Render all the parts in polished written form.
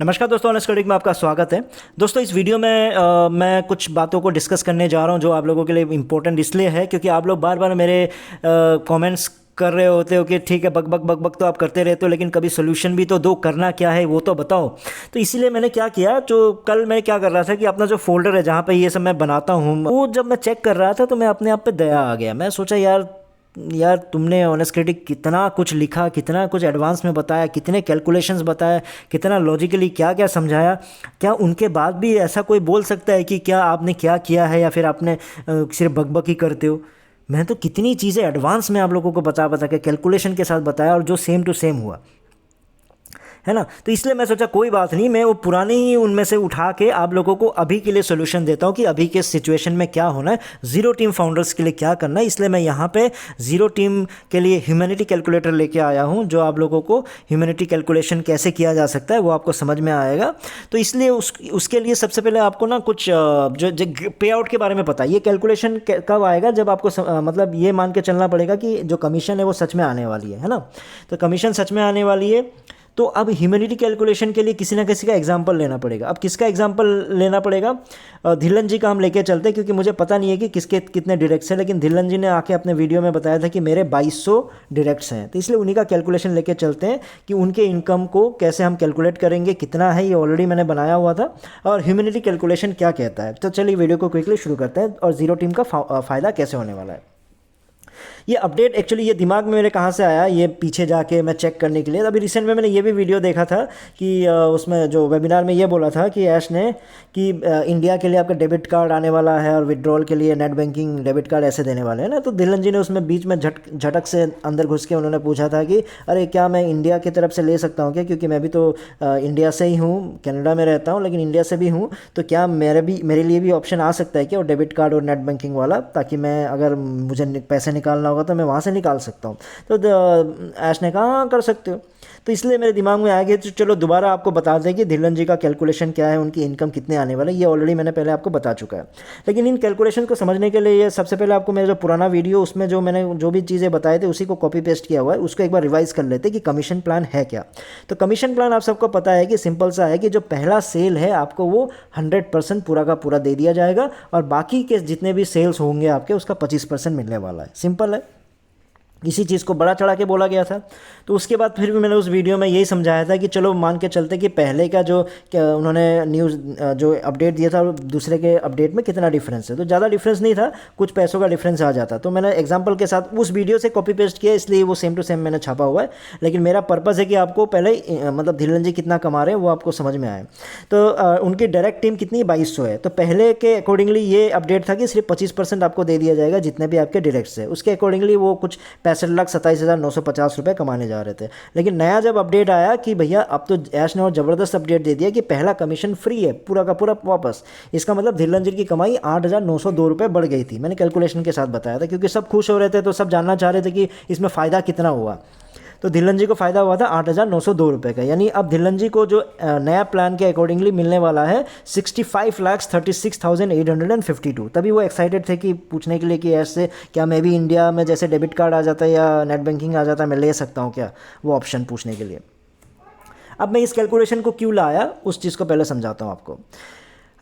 नमस्कार दोस्तों, honest critic में आपका स्वागत है। दोस्तों, इस वीडियो में मैं कुछ बातों को डिस्कस करने जा रहा हूं जो आप लोगों के लिए इम्पोर्टेंट इसलिए है क्योंकि आप लोग बार बार मेरे कमेंट्स कर रहे होते हो कि ठीक है, बक बक बक बक तो आप करते रहते हो, लेकिन कभी सोल्यूशन भी तो दो, करना क्या है वो तो बताओ। तो इसीलिए मैंने क्या किया, जो कल मैं क्या कर रहा था कि अपना जो फोल्डर है जहाँ पे ये सब मैं बनाता हूँ, वो जब मैं चेक कर रहा था तो मैं अपने आप पे दया आ गया। मैं सोचा यार यार तुमने ऑनेस्ट क्रिटिक कितना कुछ लिखा, कितना कुछ एडवांस में बताया, कितने कैलकुलेशंस बताया, कितना लॉजिकली क्या क्या समझाया। क्या उनके बाद भी ऐसा कोई बोल सकता है कि क्या आपने क्या किया है या फिर आपने सिर्फ बकबक ही करते हो? मैं तो कितनी चीज़ें एडवांस में आप लोगों को बता बता के कैलकुलेशन के साथ बताया और जो सेम टू सेम हुआ है ना। तो इसलिए मैं सोचा कोई बात नहीं, मैं वो पुराने ही उनमें से उठा के आप लोगों को अभी के लिए सोल्यूशन देता हूँ कि अभी के सिचुएशन में क्या होना है, जीरो टीम फाउंडर्स के लिए क्या करना है। इसलिए मैं यहाँ पे जीरो टीम के लिए ह्यूमैनिटी कैलकुलेटर लेके आया हूँ, जो आप लोगों को ह्यूमैनिटी कैलकुलेशन कैसे किया जा सकता है वो आपको समझ में आएगा। तो इसलिए उसके लिए सबसे पहले आपको ना कुछ जो पे आउट के बारे में पता है। ये कैलकुलेशन कब आएगा, जब आपको मतलब ये मान के चलना पड़ेगा कि जो कमीशन है वो सच में आने वाली है ना। तो कमीशन सच में आने वाली है, तो अब ह्यूमैनिटी कैलकुलेशन के लिए किसी ना किसी का एग्जांपल लेना पड़ेगा। अब किसका एग्जांपल लेना पड़ेगा? धिल्लन जी का हम लेके चलते हैं, क्योंकि मुझे पता नहीं है कि किसके कितने डायरेक्ट्स हैं, लेकिन धिल्लन जी ने आके अपने वीडियो में बताया था कि मेरे 2200 डायरेक्ट्स हैं। तो इसलिए उन्हीं का कैलकुलेशन लेके चलते हैं कि उनके इनकम को कैसे हम कैलकुलेट करेंगे, कितना है, ये ऑलरेडी मैंने बनाया हुआ था, और ह्यूमैनिटी कैलकुलेशन क्या कहता है। तो चलिए वीडियो को क्विकली शुरू करते हैं और जीरो टीम का फ़ायदा कैसे होने वाला है। ये अपडेट एक्चुअली ये दिमाग में मेरे कहाँ से आया, ये पीछे जाके मैं चेक करने के लिए। अभी रिसेंट में मैंने ये भी वीडियो देखा था कि उसमें जो वेबिनार में ये बोला था कि ऐश ने कि इंडिया के लिए आपका डेबिट कार्ड आने वाला है और विड्रॉल के लिए नेट बैंकिंग डेबिट कार्ड ऐसे देने वाले हैं ना। तो धिल्लन जी ने उसमें बीच में झटक से अंदर घुस के उन्होंने पूछा था कि अरे क्या मैं इंडिया की तरफ से ले सकता हूँ क्या, क्योंकि मैं भी तो इंडिया से ही हूँ, कनाडा में रहता हूँ लेकिन इंडिया से भी हूँ, तो क्या मेरे लिए भी ऑप्शन आ सकता है क्या, और डेबिट कार्ड और नेट बैंकिंग वाला, ताकि मैं अगर मुझे पैसे निकालना होगा तो मैं वहाँ से निकाल सकता हूँ। तो ऐश ने कहा हाँ कर सकते हो। तो इसलिए मेरे दिमाग में आ गया तो चलो दोबारा आपको बता दें कि धिल्लन जी का कैलकुलेशन क्या है, उनकी इनकम कितने आने वाले, ये ऑलरेडी मैंने पहले आपको बता चुका है। लेकिन इन कैलकुलेशन को समझने के लिए ये सबसे पहले आपको मेरा जो पुराना वीडियो, उसमें जो मैंने जो भी चीज़ें बताए थे उसी को कॉपी पेस्ट किया हुआ है, उसको एक बार रिवाइज कर लेते कि कमीशन प्लान है क्या। तो कमीशन प्लान आप सबको पता है कि सिंपल सा है कि जो पहला सेल है आपको वो 100% पूरा का पूरा दे दिया जाएगा, और बाकी के जितने भी सेल्स होंगे आपके उसका 25% मिलने वाला है। सिंपल है, इसी चीज़ को बड़ा चढ़ा के बोला गया था। तो उसके बाद फिर भी मैंने उस वीडियो में यही समझाया था कि चलो मान के चलते कि पहले का जो क्या उन्होंने न्यूज़ जो अपडेट दिया था और दूसरे के अपडेट में कितना डिफरेंस है। तो ज़्यादा डिफरेंस नहीं था, कुछ पैसों का डिफरेंस आ जाता। तो मैंने एग्जांपल के साथ उस वीडियो से कॉपी पेस्ट किया, इसलिए वो सेम टू सेम मैंने छापा हुआ है। लेकिन मेरा पर्पज़ है कि आपको पहले मतलब धिल्लन जी कितना कमा रहे हैं वो आपको समझ में आए। तो उनकी डायरेक्ट टीम कितनी 2200 है। तो पहले के अकॉर्डिंगली ये अपडेट था कि सिर्फ 25% आपको दे दिया जाएगा जितने भी आपके डायरेक्ट्स है। उसके अकॉर्डिंगली वो कुछ 65,27,950 रुपये कमाने जा रहे थे। लेकिन नया जब अपडेट आया कि भैया अब तो ऐश ने और ज़बरदस्त अपडेट दे दिया कि पहला कमीशन फ्री है पूरा का पूरा वापस। इसका मतलब धिल्लन जी की कमाई 8,902 रुपये बढ़ गई थी। मैंने कैलकुलेशन के साथ बताया था, क्योंकि सब खुश हो रहे थे तो सब जानना चाह रहे थे कि इसमें फ़ायदा कितना हुआ। तो धिल्लन जी को फ़ायदा हुआ था 8,902 रुपये का। यानी अब धिल्लन जी को जो नया प्लान के अकॉर्डिंगली मिलने वाला है 65,36,852। तभी वो एक्साइटेड थे कि पूछने के लिए कि ऐसे क्या मैं भी इंडिया में जैसे डेबिट कार्ड आ जाता है या नेट बैंकिंग आ जाता है, मैं ले सकता हूँ क्या, वो ऑप्शन पूछने के लिए। अब मैं इस कैलकुलेशन को क्यों लाया उस चीज़ को पहले समझाता हूँ आपको।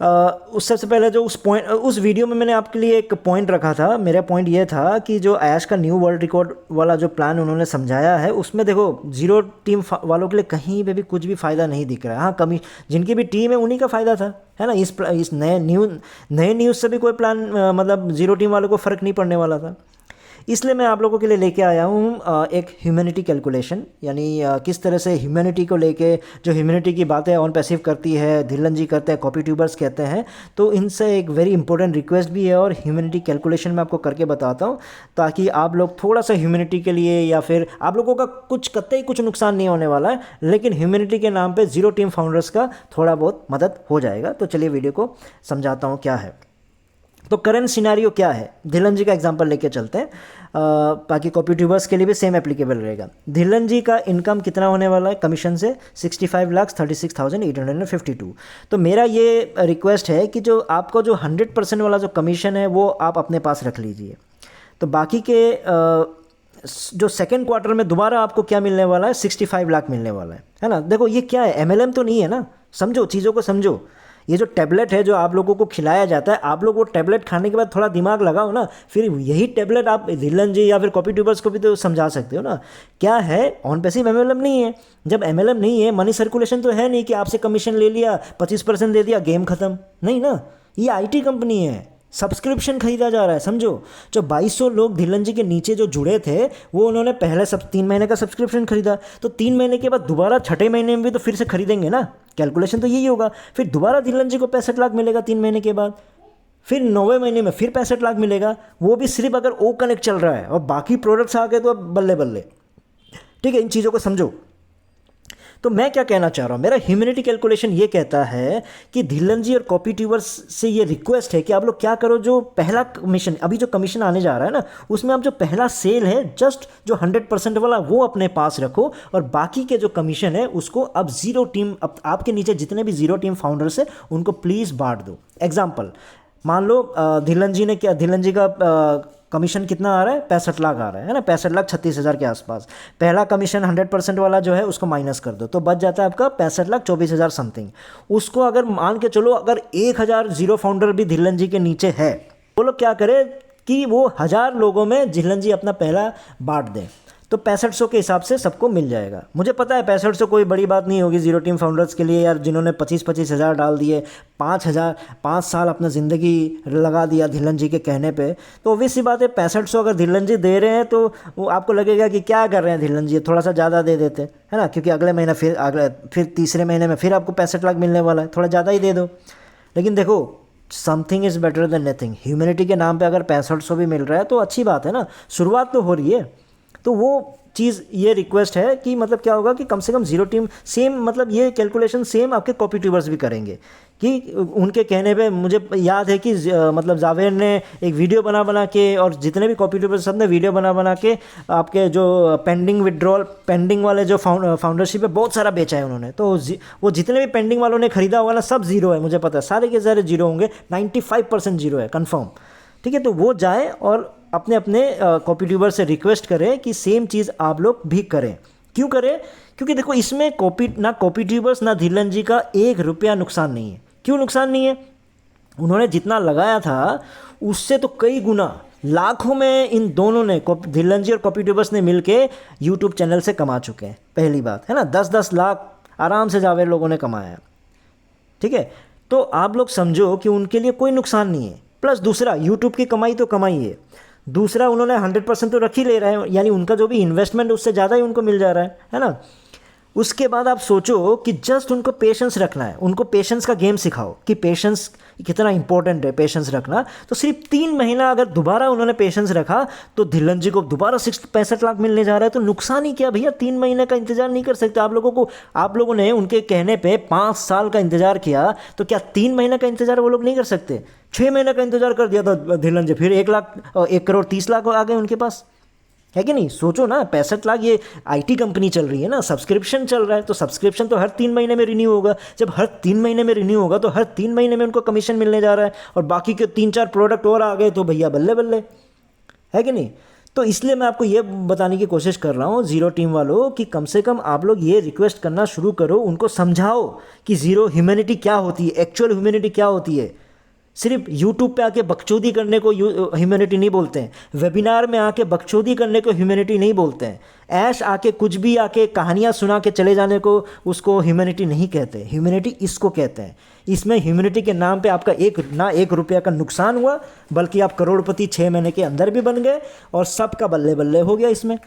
उस सबसे पहले जो उस वीडियो में मैंने आपके लिए एक पॉइंट रखा था। मेरा पॉइंट ये था कि जो ऐश का न्यू वर्ल्ड रिकॉर्ड वाला जो प्लान उन्होंने समझाया है, उसमें देखो जीरो टीम वालों के लिए कहीं पे भी कुछ भी फ़ायदा नहीं दिख रहा है। हाँ, कमी जिनकी भी टीम है उन्हीं का फ़ायदा था, है ना। इस नए न्यूज़ से भी कोई प्लान मतलब जीरो टीम वालों को फ़र्क नहीं पड़ने वाला था। इसलिए मैं आप लोगों के लिए लेके आया हूँ एक ह्यूमैनिटी कैलकुलेशन, यानी किस तरह से ह्यूमैनिटी को लेके जो ह्यूमैनिटी की बातें ऑन पैसिव करती है, धिल्लन जी करते हैं, कॉपी ट्यूबर्स कहते हैं। तो इनसे एक वेरी इंपॉर्टेंट रिक्वेस्ट भी है और ह्यूमैनिटी कैलकुलेशन मैं आपको करके बताता हूँ, ताकि आप लोग थोड़ा सा ह्यूमैनिटी के लिए, या फिर आप लोगों का कुछ कतई कुछ नुकसान नहीं होने वाला है, लेकिन ह्यूमैनिटी के नाम पर जीरो टीम फाउंडर्स का थोड़ा बहुत मदद हो जाएगा। तो चलिए वीडियो को समझाता हूँ क्या है। तो करंट सिनेरियो क्या है, धिल्लन जी का एग्जांपल लेके चलते हैं, बाकी कॉपी ट्यूबर्स के लिए भी सेम एप्लीकेबल रहेगा। धिल्लन जी का इनकम कितना होने वाला है कमीशन से? 65,36,852। तो मेरा ये रिक्वेस्ट है कि जो आपको जो 100% वाला जो कमीशन है वो आप अपने पास रख लीजिए। तो बाकी के जो सेकेंड क्वार्टर में दोबारा आपको क्या मिलने वाला है, 65 लाख मिलने वाला है ना। देखो ये क्या है, एमएलएम तो नहीं है ना, समझो, चीज़ों को समझो। ये जो टैबलेट है जो आप लोगों को खिलाया जाता है, आप लोग वो टैबलेट खाने के बाद थोड़ा दिमाग लगाओ ना, फिर यही टैबलेट आप धिल्लन जी या फिर कॉपी ट्यूबर्स को भी तो समझा सकते हो ना। क्या है, ऑन पैसिव एमएलएम नहीं है। जब एमएलएम नहीं है, मनी सर्कुलेशन तो है नहीं कि आपसे कमीशन ले लिया, 25% दे दिया, गेम खत्म, नहीं ना। ये आईटी कंपनी है, सब्सक्रिप्शन खरीदा जा रहा है, समझो। जो 2200 लोग धिल्लन जी के नीचे जो जुड़े थे, वो उन्होंने पहले 3 महीने का सब्सक्रिप्शन खरीदा, तो 3 महीने के बाद दोबारा छठे महीने में भी तो फिर से खरीदेंगे ना। कैलकुलेशन तो यही होगा। फिर दोबारा धिल्लन जी को 65 लाख मिलेगा 3 महीने के बाद, फिर 9वें महीने में फिर 65 लाख मिलेगा, वो भी सिर्फ अगर ओ कनेक्ट चल रहा है, और बाकी प्रोडक्ट्स आ गए तो अब बल्ले बल्ले। ठीक है, इन चीज़ों को समझो। तो मैं क्या कहना चाह रहा हूँ, मेरा ह्यूमैनिटी कैलकुलेशन ये कहता है कि धिल्लन जी और कॉपी ट्यूबर्स से ये रिक्वेस्ट है कि आप लोग क्या करो, जो पहला कमीशन, अभी जो कमीशन आने जा रहा है ना, उसमें आप जो पहला सेल है, जस्ट जो 100% वाला वो अपने पास रखो, और बाकी के जो कमीशन है उसको अब जीरो टीम, अब आपके नीचे जितने भी जीरो टीम फाउंडर्स है उनको प्लीज़ बांट दो। एग्जाम्पल, मान लो धिल्लन जी ने क्या, धिल्लन जी का कमीशन कितना आ रहा है, 65 लाख आ रहा है ना, 65,36,000 के आसपास। पहला कमीशन 100% वाला जो है उसको माइनस कर दो, तो बच जाता है आपका 65,24,000 समथिंग। उसको अगर मान के चलो, अगर 1,000 जीरो फाउंडर भी धिल्लन जी के नीचे है, वो लोग क्या करें कि वो 1000 लोगों में धिल्लन जी अपना पहला बांट दें, तो 6500 के हिसाब से सबको मिल जाएगा। मुझे पता है 6500 कोई बड़ी बात नहीं होगी जीरो टीम फाउंडर्स के लिए यार, जिन्होंने 25-25 हज़ार डाल दिए, 5 साल अपना ज़िंदगी लगा दिया धिल्लन जी के कहने पे, तो ऑब्वियस सी बात है 6500 अगर धिल्लन जी दे रहे हैं तो वो आपको लगेगा कि क्या कर रहे हैं धिल्लन जी, थोड़ा सा ज़्यादा दे देते है ना, क्योंकि अगले महीना फिर तीसरे महीने में फिर आपको 65 लाख मिलने वाला है, थोड़ा ज़्यादा ही दे दो। लेकिन देखो, something is better than nothing. Humanity के नाम पे अगर 6500 भी मिल रहा है तो अच्छी बात है ना, शुरुआत तो हो रही है। तो वो चीज़, ये रिक्वेस्ट है कि मतलब क्या होगा कि कम से कम जीरो टीम सेम, मतलब ये कैलकुलेशन सेम आपके कॉपी ट्यूबर्स भी करेंगे कि उनके कहने पे। मुझे याद है कि मतलब जावेद ने एक वीडियो बना के, और जितने भी कॉपी ट्यूबर्स सब ने वीडियो बना के आपके जो पेंडिंग विड्रॉल, पेंडिंग वाले जो फाउंडरशिप है बहुत सारा बेचा है उन्होंने। तो वो जितने भी पेंडिंग वालों ने खरीदा होगा ना, सब जीरो है, मुझे पता है, सारे के सारे जीरो होंगे, 95% जीरो है कन्फर्म। ठीक है, तो वो जाए और अपने अपने कॉपी ट्यूबर से रिक्वेस्ट करें कि सेम चीज़ आप लोग भी करें। क्यों करें? क्योंकि देखो, इसमें कॉपी ट्यूबर्स ना धिल्लन जी का 1 रुपया नुकसान नहीं है। क्यों नुकसान नहीं है? उन्होंने जितना लगाया था उससे तो कई गुना, लाखों में इन दोनों ने, धिल्लन जी और कॉपी ट्यूबर्स ने मिलके यूट्यूब चैनल से कमा चुके हैं। पहली बात है ना, 10-10 लाख आराम से जावेद लोगों ने कमाया। ठीक है, तो आप लोग समझो कि उनके लिए कोई नुकसान नहीं है। प्लस दूसरा, यूट्यूब की कमाई तो कमाई है, दूसरा उन्होंने 100% तो रख ही ले रहे हैं, यानी उनका जो भी इन्वेस्टमेंट उससे ज़्यादा ही उनको मिल जा रहा है ना। उसके बाद आप सोचो कि जस्ट उनको पेशेंस रखना है, उनको पेशेंस का गेम सिखाओ कि पेशेंस कितना इंपॉर्टेंट है, पेशेंस रखना। तो सिर्फ 3 महीना अगर दोबारा उन्होंने पेशेंस रखा तो धिल्लन जी को दोबारा 65 लाख मिलने जा रहा है। तो नुकसान ही क्या भैया, 3 महीने का इंतजार नहीं कर सकते आप लोगों ने उनके कहने पे 5 साल का इंतजार किया, तो क्या 3 महीने का इंतजार वो लोग नहीं कर सकते? 6 महीने का इंतजार कर दिया तो धिल्लन जी फिर 1 करोड़ 30 लाख आ गए उनके पास, है कि नहीं? सोचो ना, 65 लाख, ये आईटी कंपनी चल रही है ना, सब्सक्रिप्शन चल रहा है, तो सब्सक्रिप्शन तो हर 3 महीने में रिन्यू होगा। जब हर 3 महीने में रिन्यू होगा तो हर 3 महीने में उनको कमीशन मिलने जा रहा है, और बाकी के 3-4 प्रोडक्ट और आ गए तो भैया बल्ले बल्ले, है कि नहीं? तो इसलिए मैं आपको ये बताने की कोशिश कर रहा हूँ जीरो टीम वालों कि कम से कम आप लोग ये रिक्वेस्ट करना शुरू करो, उनको समझाओ कि जीरो ह्यूमैनिटी क्या होती है, एक्चुअल ह्यूमैनिटी क्या होती है। सिर्फ यूट्यूब पे आके बकचोदी करने को ह्यूमैनिटी नहीं बोलते हैं, वेबिनार में आके बकचोदी करने को ह्यूमैनिटी नहीं बोलते हैं, ऐश आके कुछ भी आके कहानियाँ सुना के चले जाने को उसको ह्यूमैनिटी नहीं कहते। ह्यूमैनिटी इसको कहते हैं। इसमें ह्यूमैनिटी के नाम पे आपका 1 रुपया का नुकसान हुआ, बल्कि आप करोड़पति 6 महीने के अंदर भी बन गए, और सबका बल्ले बल्ले हो गया इसमें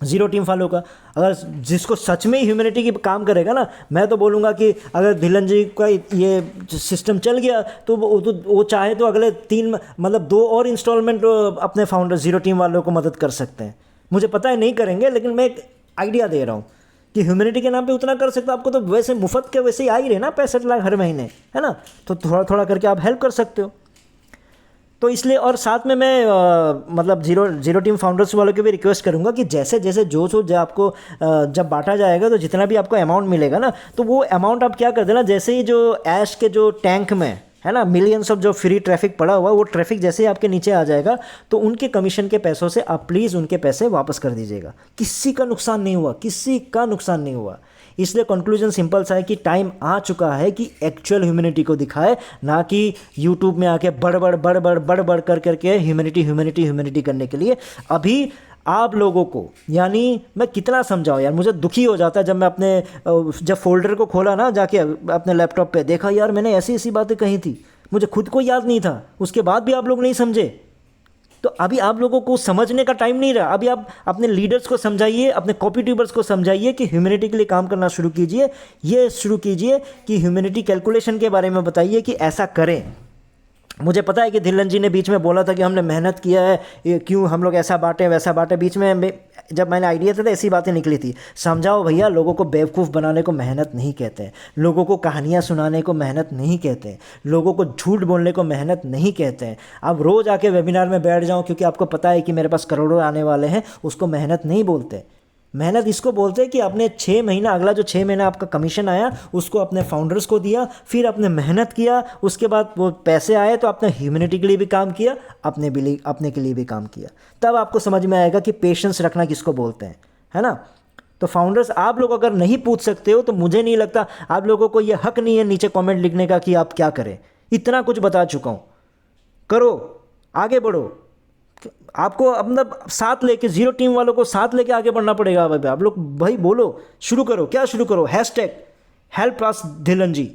जीरो टीम फॉलो का। अगर जिसको सच में ही ह्यूमैनिटी की काम करेगा ना, मैं तो बोलूँगा कि अगर धिल्लन जी का ये सिस्टम चल गया तो वो चाहे तो अगले 2 और इंस्टॉलमेंट अपने फाउंडर जीरो टीम वालों को मदद कर सकते हैं। मुझे पता है नहीं करेंगे, लेकिन मैं एक आइडिया दे रहा हूँ कि ह्यूमैनिटी के नाम पे उतना कर सकते हो। आपको तो वैसे मुफ्त के वैसे ही आ ही रहे ना 65 लाख हर महीने, है ना, तो थोड़ा थोड़ा करके आप हेल्प कर सकते हो। तो इसलिए, और साथ में मैं मतलब जीरो टीम फाउंडर्स वालों को भी रिक्वेस्ट करूंगा कि जैसे जैसे जो जब आपको जब बांटा जाएगा तो जितना भी आपको अमाउंट मिलेगा ना, तो वो अमाउंट आप क्या कर देना, जैसे ही जो ऐश के जो टैंक में है ना मिलियंस ऑफ जो फ्री ट्रैफिक पड़ा हुआ, वो ट्रैफिक जैसे ही आपके नीचे आ जाएगा तो उनके कमीशन के पैसों से आप प्लीज़ उनके पैसे वापस कर दीजिएगा। किसी का नुकसान नहीं हुआ, किसी का नुकसान नहीं हुआ। इसलिए कंक्लूजन सिंपल सा है कि टाइम आ चुका है कि एक्चुअल ह्यूमैनिटी को दिखाए, ना कि यूट्यूब में आके बड़ कर करके ह्यूमैनिटी करने के लिए। अभी आप लोगों को, यानी मैं कितना समझाऊं यार, मुझे दुखी हो जाता है जब मैं अपने जब फोल्डर को खोला ना, जाके अपने लैपटॉप पे देखा, यार मैंने ऐसी ऐसी बातें कही थी, मुझे खुद को याद नहीं था, उसके बाद भी आप लोग नहीं समझे। तो अभी आप लोगों को समझने का टाइम नहीं रहा। अभी आप अपने लीडर्स को समझाइए, अपने कॉपी ट्यूबर्स को समझाइए कि ह्यूमैनिटी के लिए काम करना शुरू कीजिए। ये शुरू कीजिए कि ह्यूमैनिटी कैलकुलेशन के बारे में बताइए कि ऐसा करें। मुझे पता है कि धिल्लन जी ने बीच में बोला था कि हमने मेहनत किया है, ये क्यों हम लोग ऐसा बांटे वैसा बांटे, बीच में जब मैंने आइडिया था तो ऐसी बातें निकली थी। समझाओ भैया, लोगों को बेवकूफ़ बनाने को मेहनत नहीं कहते हैं, लोगों को कहानियाँ सुनाने को मेहनत नहीं कहते हैं, लोगों को झूठ बोलने को मेहनत नहीं कहते हैं। आप रोज़ आके वेबिनार में बैठ जाओ क्योंकि आपको पता है कि मेरे पास करोड़ों आने वाले हैं, उसको मेहनत नहीं बोलते। मेहनत इसको बोलते हैं कि आपने 6 महीना, अगला जो 6 महीना आपका कमीशन आया उसको अपने फाउंडर्स को दिया, फिर आपने मेहनत किया, उसके बाद वो पैसे आए तो आपने ह्यूमैनिटी के लिए भी काम किया, अपने के लिए भी काम किया। तब आपको समझ में आएगा कि पेशेंस रखना किसको बोलते हैं, है ना। तो फाउंडर्स, आप लोग अगर नहीं पूछ सकते हो तो मुझे नहीं लगता आप लोगों को ये हक नहीं है नीचे कॉमेंट लिखने का कि आप क्या करें। इतना कुछ बता चुका हूँ, करो, आगे बढ़ो। आपको मतलब साथ लेके, जीरो टीम वालों को साथ लेके आगे बढ़ना पड़ेगा। भाई आप लोग भाई बोलो, शुरू करो। क्या शुरू करो? हैशटैग हेल्प अस धिल्लन जी,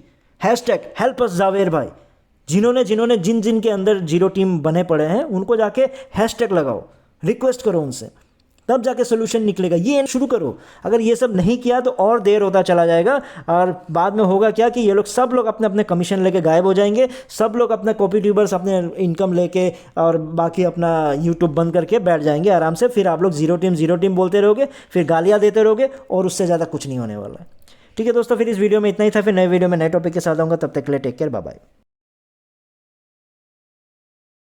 हैशटैग हेल्प अस जावेर भाई। जिन के अंदर जीरो टीम बने पड़े हैं उनको जाके हैशटैग लगाओ, रिक्वेस्ट करो उनसे, तब जाके सोल्यूशन निकलेगा। ये शुरू करो। अगर ये सब नहीं किया तो और देर होता चला जाएगा, और बाद में होगा क्या कि ये लोग सब लोग अपने अपने कमीशन लेके गायब हो जाएंगे, सब लोग अपने कॉपी ट्यूबर्स अपने इनकम लेके और बाकी अपना यूट्यूब बंद करके बैठ जाएंगे आराम से। फिर आप लोग जीरो टीम बोलते रहोगे, फिर गालियाँ देते रहोगे, और उससे ज़्यादा कुछ नहीं होने वाला है। ठीक है दोस्तों, फिर इस वीडियो में इतना ही था। फिर नए वीडियो में नए टॉपिक के साथ आऊँगा। तब तक के लिए टेक केयर, बाय बाय।